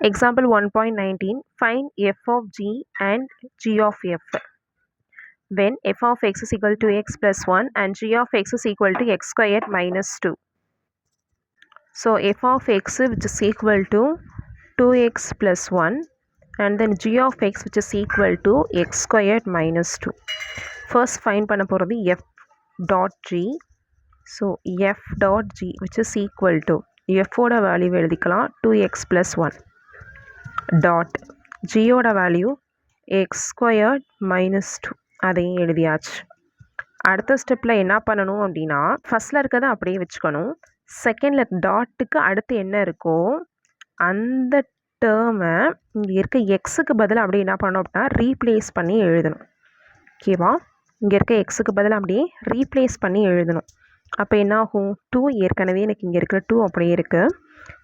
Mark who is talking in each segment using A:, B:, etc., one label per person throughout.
A: Example 1.19, find f of g and g of f when f of x is equal to x plus 1 and g of x is equal to x squared minus 2. So f of x which is equal to 2x plus 1 and then g of x which is equal to x squared minus 2. First find பண்ண போகிறது f dot g. So f dot g which is equal to f ஓட value எழுதிக்கலாம் 2x plus 1 dot g ஓட value x squared minus 2 அதையும் எழுதியாச்சு. அடுத்த ஸ்டெப்பில் என்ன பண்ணணும் அப்படின்னா ஃபஸ்ட்டில் இருக்கிறத அப்படியே வச்சுக்கணும். செகண்டில் டாட்டுக்கு அடுத்து என்ன இருக்கோ அந்த டேர்மை இங்கே இருக்க எக்ஸுக்கு பதில் அப்படியே என்ன பண்ணணும் அப்படின்னா ரீப்ளேஸ் பண்ணி எழுதணும். ஓகேவா? இங்கே இருக்க எக்ஸுக்கு பதில் அப்படியே ரீப்ளேஸ் பண்ணி எழுதணும். அப்போ என்ன ஆகும்? 2 ஏற்கனவே எனக்கு இங்கே இருக்கிற 2 அப்படியே இருக்குது.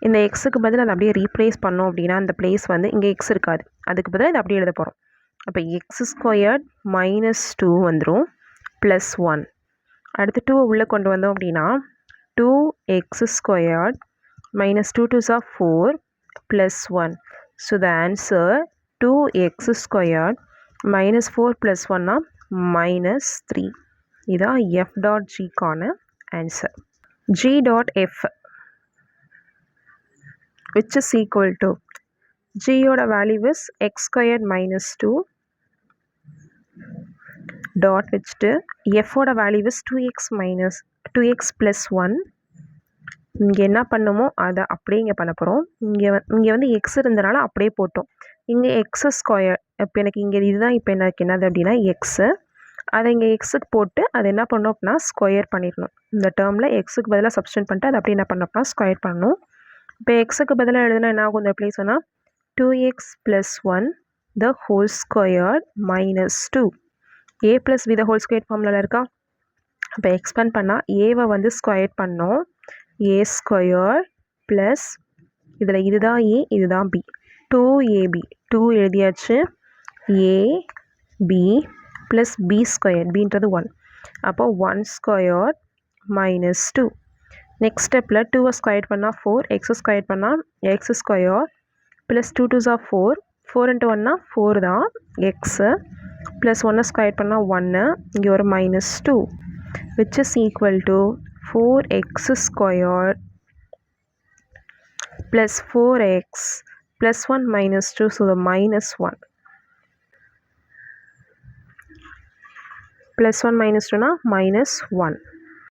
A: இந்த எக்ஸுக்கு பதில் அதை அப்படியே ரீப்ளேஸ் பண்ணோம் அப்படின்னா அந்த பிளேஸ் வந்து இங்கே எக்ஸ் இருக்காது. அதுக்கு பதிலாக இதை அப்படியே எழுத போகிறோம். அப்போ எக்ஸ் ஸ்கொயர்ட் மைனஸ் 2 வந்துடும் ப்ளஸ் 1. அடுத்து 2 உள்ளே கொண்டு வந்தோம் அப்படின்னா 2x squared minus 2 2s are 4 plus 1. So the answer 2x squared minus 4 plus 1 are minus 3. இதான் f dot g கான answer. g dot f which is equal to g ஓட value is x squared minus 2 dot வச்சுட்டு f ஓட value is 2x plus 1. இங்கே என்ன பண்ணுமோ அதை அப்படியே இங்கே பண்ண போகிறோம். இங்கே வந்து எக்ஸ் இருந்தனால அப்படியே போட்டோம். இங்கே எக்ஸ் ஸ்கொயர் இப்போ எனக்கு இங்கே இதுதான் இப்போ எனக்கு என்னது அப்படின்னா எக்ஸு. அதை இங்கே எக்ஸுக்கு போட்டு அதை என்ன பண்ணோம் அப்படின்னா ஸ்கொயர் பண்ணிடணும். இந்த டேர்மில் எக்ஸுக்கு பதிலாக சப்ஸ்டியூட் பண்ணிட்டு அதை அப்படியே என்ன பண்ணோம் அப்படின்னா ஸ்கொயர் பண்ணணும். இப்போ எக்ஸுக்கு பதிலாக எழுதுனா என்ன ஆகும்? இந்த பிளேஸ் சொன்னால் 2x plus 1 the whole squared minus 2. a plus b the whole squared ஃபார்முலாவில் இருக்கா? இப்போ எக்ஸ்பேண்ட் பண்ணால் ஏவை வந்து ஸ்கொயர் பண்ணோம். a square plus இதில் இதுதான் a இதுதான் b 2ab 2 எழுதியாச்சு ab plus b squared bன்றது 1. அப்போ 1 squared minus 2. நெக்ஸ்ட் ஸ்டெப்பில் 2 ஸ்கொயர் பண்ணால் 4 x ஸ்கொயர் பண்ணால் x square plus 2 2s are 4 4 into 1 4 தான் x plus 1 ஸ்கொயர் பண்ணால் 1 இங்கே ஒரு minus 2 which is equal to 4x squared plus 4x plus 1 minus 2, so the minus 1. Plus 1 minus 2 na minus 1.